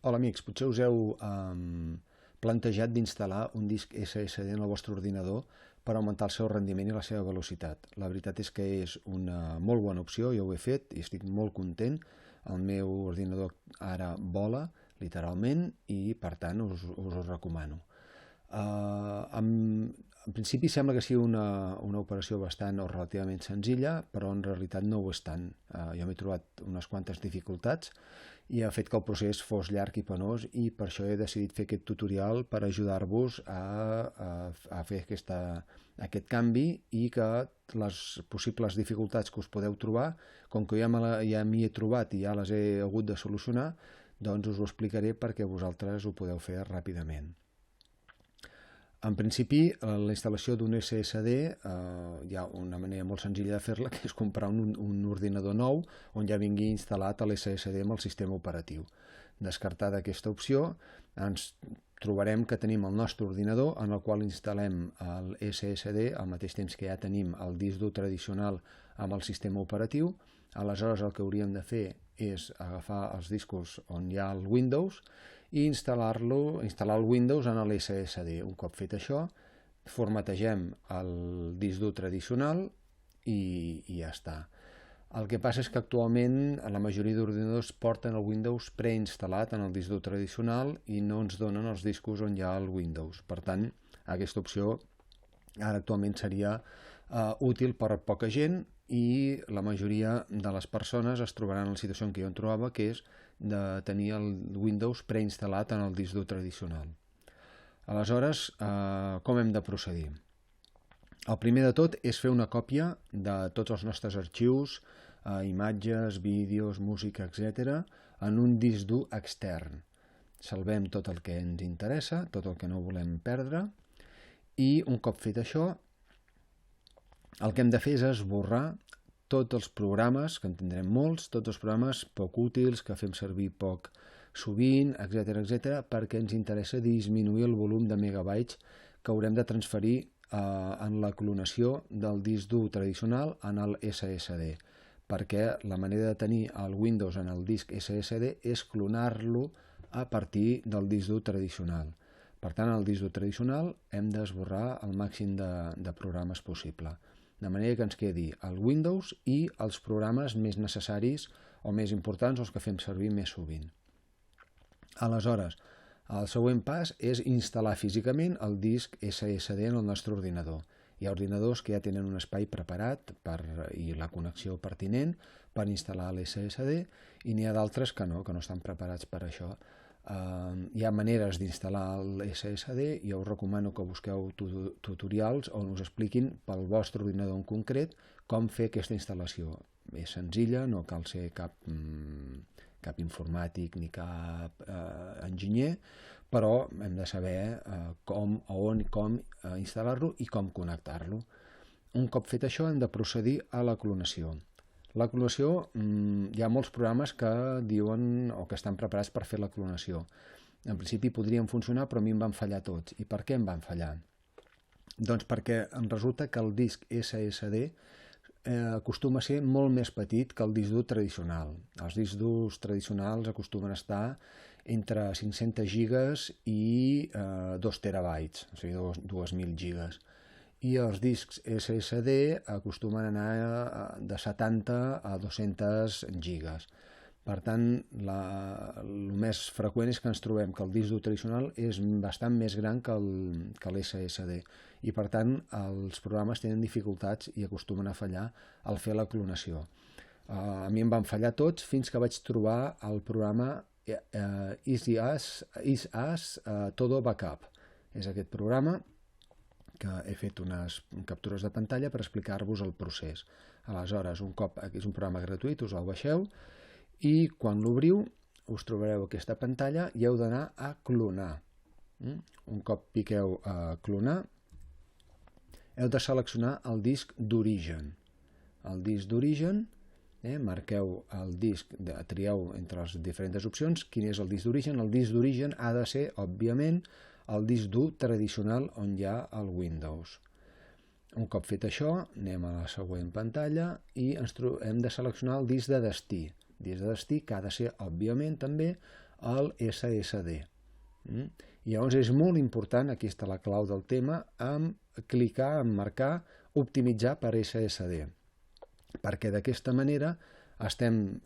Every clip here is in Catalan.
Hola amics, potser us heu plantejat d'instal·lar un disc SSD en el vostre ordinador per augmentar el seu rendiment i la seva velocitat. La veritat és que és una molt bona opció, jo ho he fet i estic molt content. El meu ordinador ara vola, literalment, i per tant us ho recomano. En principi sembla que sigui una operació bastant o relativament senzilla, però en realitat no ho és tant. Jo m'he trobat unes quantes dificultats i ha fet que el procés fos llarg i penós, i per això he decidit fer aquest tutorial per ajudar-vos a fer aquest canvi, i que les possibles dificultats que us podeu trobar, com que ja m'hi he trobat i ja les he hagut de solucionar, doncs us ho explicaré perquè vosaltres ho podeu fer ràpidament. En principi, la instal·lació d'un SSD hi ha una manera molt senzilla de fer-la, que és comprar un ordinador nou on ja vingui instal·lat l'SSD amb el sistema operatiu. Descartada aquesta opció, ens trobarem que tenim el nostre ordinador en el qual instal·lem el SSD al mateix temps que ja tenim el disc dur tradicional amb el sistema operatiu. Aleshores el que hauríem de fer és agafar els discos on hi ha el Windows i instal·lar el Windows en l'SSD. Un cop fet això, formategem el disc dur tradicional i ja està. El que passa és que actualment la majoria d'ordinadors porten el Windows preinstal·lat en el disc dur tradicional i no ens donen els discos on hi ha el Windows. Per tant, aquesta opció ara actualment seria útil per a poca gent, i la majoria de les persones es trobaran en la situació en què jo em trobava, que és de tenir el Windows preinstal·lat en el disc dur tradicional. Aleshores, com hem de procedir? El primer de tot és fer una còpia de tots els nostres arxius, imatges, vídeos, música, etc., en un disc dur extern. Salvem tot el que ens interessa, tot el que no volem perdre, i un cop fet això, el que hem de fer és esborrar tots els programes, que en tindrem molts, tots els programes poc útils, que fem servir poc sovint, etc., perquè ens interessa disminuir el volum de megabytes que haurem de transferir en la clonació del disc dur tradicional en el SSD, perquè la manera de tenir el Windows en el disc SSD és clonar-lo a partir del disc dur tradicional. Per tant, el disc dur tradicional hem d'esborrar el màxim de programes possible, de manera que ens quedi el Windows i els programes més necessaris o més importants, els que fem servir més sovint. Aleshores, el següent pas és instal·lar físicament el disc SSD en el nostre ordinador. Hi ha ordinadors que ja tenen un espai preparat i la connexió pertinent per instal·lar l'SSD, i n'hi ha d'altres que no estan preparats per això. Hi ha maneres d'instal·lar l'SSD, i jo us recomano que busqueu tutorials on us expliquin pel vostre ordinador en concret com fer aquesta instal·lació. És senzilla, no cal ser cap informàtic ni cap enginyer, però hem de saber com instal·lar-lo i com connectar-lo. Un cop fet això, hem de procedir a la clonació. La clonació, hi ha molts programes que diuen o que estan preparats per fer la clonació. En principi podrien funcionar, però a mi em van fallar tots. I per què em van fallar? Doncs perquè em resulta que el disc SSD acostuma a ser molt més petit que el disc dur tradicional. Els discs durs tradicionals acostumen a estar entre 500 gigas i 2 terabytes, o sigui, 2.000 gigas. I els discs SSD acostumen a anar de 70 a 200 gigas. Per tant, el més freqüent és que ens trobem que el disc dur tradicional és bastant més gran que l'SSD, i per tant els programes tenen dificultats i acostumen a fallar al fer la clonació. A mi em van fallar tots fins que vaig trobar el programa EasyAs Todo Backup. És aquest programa que he fet unes captures de pantalla per explicar-vos el procés. Aleshores, és un programa gratuït, us el baixeu, i quan l'obriu us trobareu aquesta pantalla i heu d'anar a clonar. Un cop piqueu a clonar, heu de seleccionar el disc d'origen. El disc d'origen, marqueu el disc, trieu entre les diferents opcions quin és el disc d'origen. El disc d'origen ha de ser, òbviament, el disc dur tradicional on hi ha el Windows. Un cop fet això, anem a la següent pantalla i hem de seleccionar el disc de destí. Disc de destí que ha de ser, òbviament, també al SSD. I llavors és molt important, aquí està la clau del tema, clicar, marcar, optimitzar per SSD, perquè d'aquesta manera estem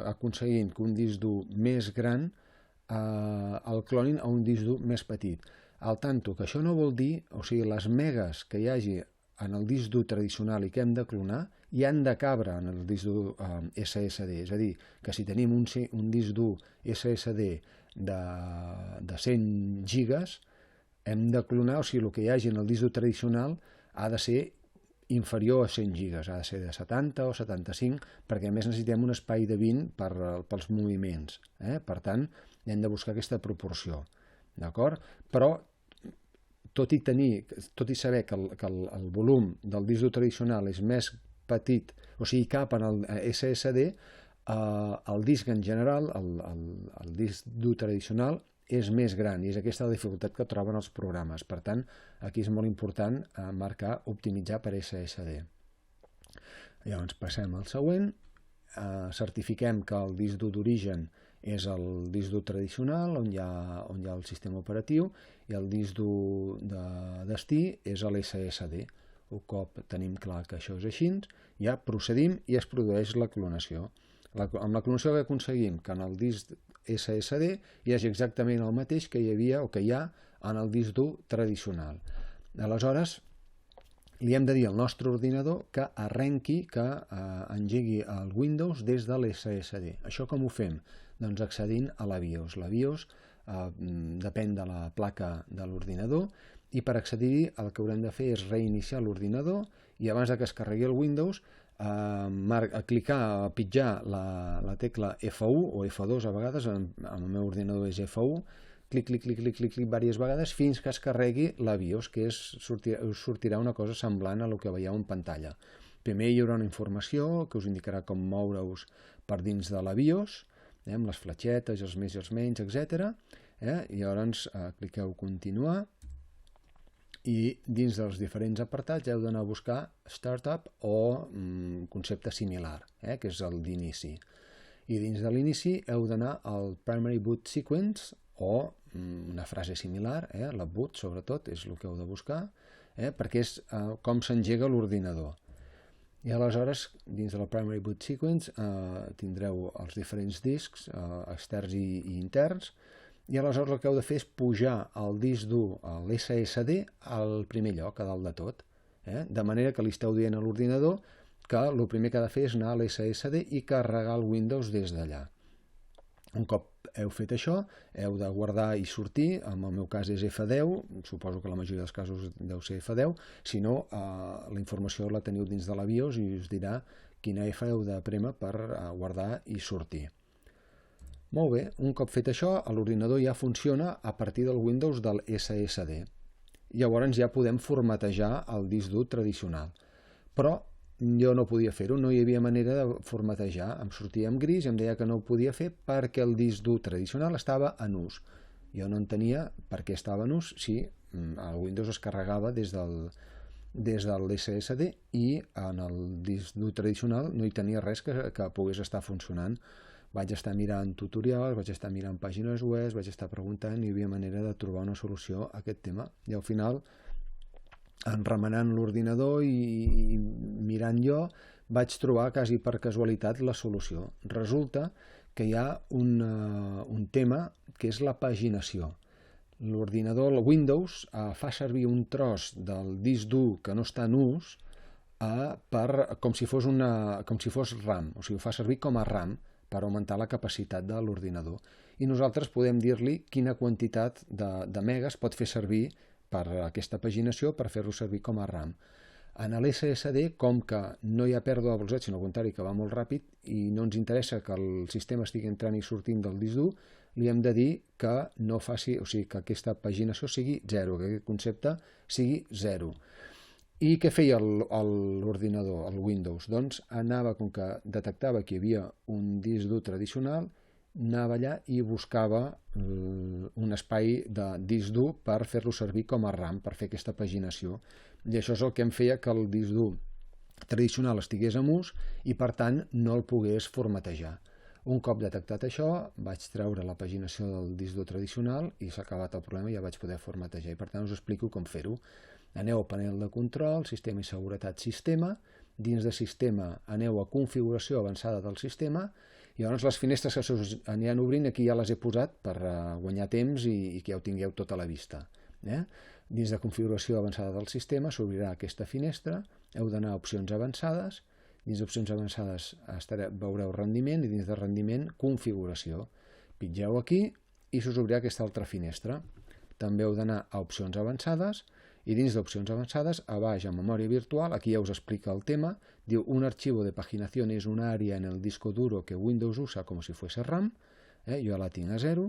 aconseguint que un disc dur més gran el clonin a un disc dur més petit. Al tanto, que això no vol dir, o sigui, les megas que hi hagi en el disc dur tradicional i que hem de clonar, hi han de cabre en el disc dur SSD. És a dir, que si tenim un disc dur SSD de 100 gigas, hem de clonar, o sigui, el que hi hagi en el disc dur tradicional ha de ser inferior a 100 gigas, ha de ser de 70 o 75, perquè a més necessitem un espai de 20 pels moviments. Per tant, hem de buscar aquesta proporció. D'acord? Però tot i saber que el volum del disc dur tradicional és més petit, o sigui, cap en el SSD, el disc en general, el disc dur tradicional, és més gran i és aquesta la dificultat que troben els programes. Per tant, aquí és molt important marcar optimitzar per SSD. Llavors passem al següent, certifiquem que el disc dur d'origen és el disc dur tradicional, on hi ha el sistema operatiu, i el disc dur de destí és l'SSD. Un cop tenim clar que això és així, ja procedim i es produeix la clonació. Amb la clonació que aconseguim que en el disc SSD hi hagi exactament el mateix que hi havia o que hi ha en el disc dur tradicional. Aleshores, li hem de dir al nostre ordinador que arrenqui, que engegui el Windows des de l'SSD. Això com ho fem? Doncs accedint a la BIOS. La BIOS depèn de la placa de l'ordinador i per accedir-hi el que haurem de fer és reiniciar l'ordinador i abans que es carregui el Windows pitjar la tecla F1 o F2 a vegades, en el meu ordinador és F1, clic diverses vegades fins que es carregui la BIOS, que us sortirà una cosa semblant a el que veieu en pantalla. Primer hi haurà una informació que us indicarà com moure-us per dins de la BIOS, amb les fletxetes, els més i els menys, etc. I llavors cliqueu continuar i dins dels diferents apartats heu d'anar a buscar Startup o concepte similar, que és el d'inici. I dins de l'inici heu d'anar al Primary Boot Sequence o una frase similar, la boot sobretot és el que heu de buscar, perquè és com s'engega l'ordinador. I aleshores, dins del Primary Boot Sequence, tindreu els diferents discs externs i interns, i aleshores el que heu de fer és pujar el disc dur, l'SSD, al primer lloc, a dalt de tot. De manera que li esteu dient a l'ordinador que el primer que ha de fer és anar a l'SSD i carregar el Windows des d'allà. Un cop heu fet això, heu de guardar i sortir, en el meu cas és F10, suposo que la majoria dels casos deu ser F10, si no, la informació la teniu dins de la BIOS i us dirà quina F heu de prémer per guardar i sortir. Molt bé, un cop fet això, l'ordinador ja funciona a partir del Windows del SSD. Llavors ja podem formatejar el disc dur tradicional. Però jo no podia fer-ho, no hi havia manera de formatejar. Em sortia en gris i em deia que no ho podia fer perquè el disc dur tradicional estava en ús. Jo no entenia per què estava en ús si el Windows es carregava des del SSD i en el disc dur tradicional no hi tenia res que pogués estar funcionant. Vaig estar mirant tutorials, vaig estar mirant pàgines web, vaig estar preguntant i hi havia manera de trobar una solució a aquest tema. I al final, remenant l'ordinador i mirant jo, vaig trobar quasi per casualitat la solució. Resulta que hi ha un tema que és la paginació. L'ordinador, el Windows, fa servir un tros del disc dur que no està en ús com si fos RAM, o sigui, ho fa servir com a RAM per augmentar la capacitat de l'ordinador. I nosaltres podem dir-li quina quantitat de megas pot fer servir per aquesta paginació per fer-lo servir com a RAM. En l'SSD, com que no hi ha pèrdua de velocitat, sinó al contrari, que va molt ràpid i no ens interessa que el sistema estigui entrant i sortint del disc dur, li hem de dir que no faci, o sigui, que aquesta paginació sigui 0, que aquest concepte sigui 0. I què feia l'ordinador, el Windows? Doncs anava, com que detectava que hi havia un disc dur tradicional, anava allà i buscava un espai de disc dur per fer-lo servir com a RAM, per fer aquesta paginació. I això és el que em feia que el disc dur tradicional estigués en ús i, per tant, no el pogués formatejar. Un cop detectat això, vaig treure la paginació del disc dur tradicional i s'ha acabat el problema i ja vaig poder formatejar. I per tant us explico com fer-ho. Aneu al panel de control, sistema i seguretat, sistema. Dins de sistema aneu a configuració avançada del sistema i llavors les finestres que s'aniran obrint aquí ja les he posat per guanyar temps i que ja ho tingueu tot a la vista. Dins de configuració avançada del sistema s'obrirà aquesta finestra, heu d'anar a opcions avançades, dins d'opcions avançades veureu rendiment i dins de rendiment configuració. Pitgeu aquí i s'us obrirà aquesta altra finestra. També heu d'anar a opcions avançades i dins d'opcions avançades, a baix a memòria virtual, aquí ja us explica el tema, diu un archivo de paginación es un área en el disco duro que Windows usa como si fuese RAM, jo la tinc a 0,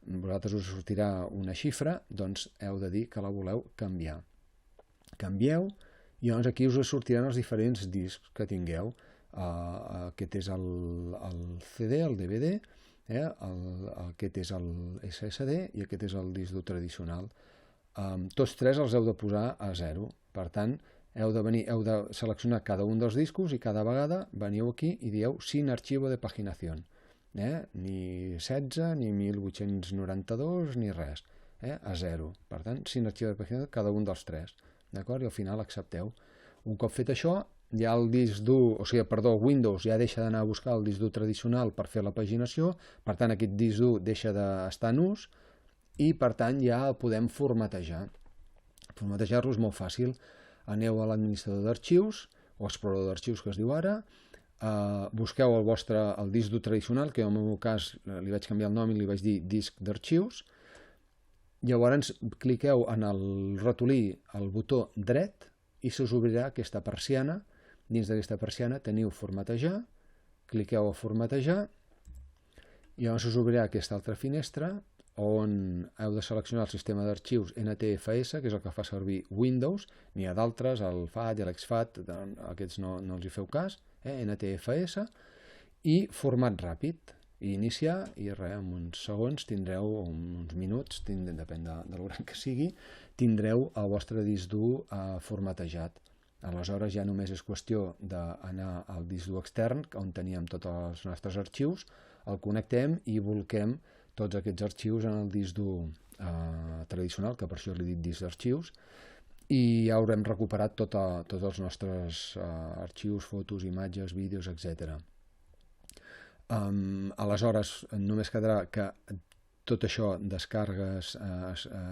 vosaltres us sortirà una xifra, doncs heu de dir que la voleu canviar. Canvieu i llavors aquí us sortiran els diferents discs que tingueu. Aquest és el CD, el DVD, aquest és el SSD i aquest és el disc dur tradicional. Tots tres els heu de posar a 0. Per tant, heu de seleccionar cada un dels discos i cada vegada veniu aquí i dieu sin archivo de paginación. Ni 16, ni 1892, ni res. A 0. Per tant, sin archivo de paginación cada un dels tres. D'acord? I al final accepteu. Un cop fet això, ja el disc dur, Windows ja deixa d'anar a buscar el disc dur tradicional per fer la paginació, per tant aquest disc dur deixa d'estar en ús i per tant ja el podem formatejar. Formatejar-lo és molt fàcil. Aneu a l'administrador d'arxius o explorador d'arxius que es diu ara, busqueu el disc dur tradicional, que en el meu cas li vaig canviar el nom i li vaig dir disc d'arxius. Llavors cliqueu en el ratolí al botó dret i s'us obrirà aquesta persiana. Dins d'aquesta persiana teniu formatejar, cliqueu a formatejar i llavors us obrirà aquesta altra finestra on heu de seleccionar el sistema d'arxius NTFS, que és el que fa servir Windows. N'hi ha d'altres, el FAT i l'EXFAT, aquests no els hi feu cas, NTFS, i format ràpid. I iniciar, i res, en uns segons tindreu, uns minuts, depèn de l'hora que sigui, tindreu el vostre disc dur formatejat. Aleshores ja només és qüestió d'anar al disc dur extern, on teníem tots els nostres arxius, el connectem i volquem tots aquests arxius en el disc dur tradicional, que per això li he dit disc d'arxius, i ja haurem recuperat tots els nostres arxius, fotos, imatges, vídeos, etc. Aleshores només quedarà que tot això, descargues,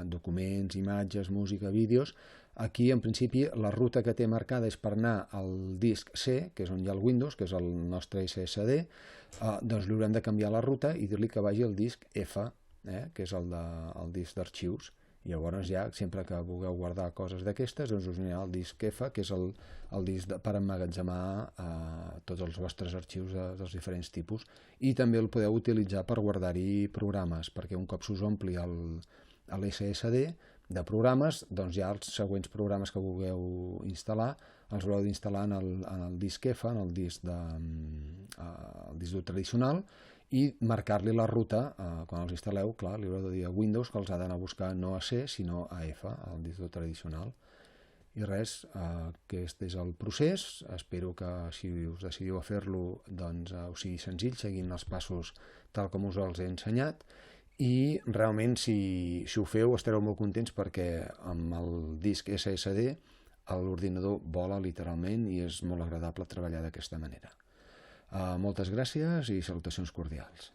documents, imatges, música, vídeos, aquí en principi la ruta que té marcada és per anar al disc C, que és on hi ha el Windows, que és el nostre SSD, doncs li haurem de canviar la ruta i dir-li que vagi al disc F, que és el disc d'arxius. Llavors ja, sempre que vulgueu guardar coses d'aquestes, doncs us anirà al disc F, que és el disc per emmagatzemar tots els vostres arxius dels diferents tipus. I també el podeu utilitzar per guardar-hi programes, perquè un cop s'us ompli l'SSD de programes, doncs ja els següents programes que vulgueu instal·lar els haureu d'instal·lar en el disc F, en el disc dur tradicional, i marcar-li la ruta, quan els instal·leu, clar, li haureu de dir a Windows que els ha d'anar a buscar no a C, sinó a F, al disc dur tradicional. I res, aquest és el procés. Espero que si us decidiu a fer-lo, doncs us sigui senzill, seguint els passos tal com us els he ensenyat. I realment, si ho feu, estareu molt contents perquè amb el disc SSD l'ordinador vola literalment i és molt agradable treballar d'aquesta manera. Moltes gràcies i salutacions cordials.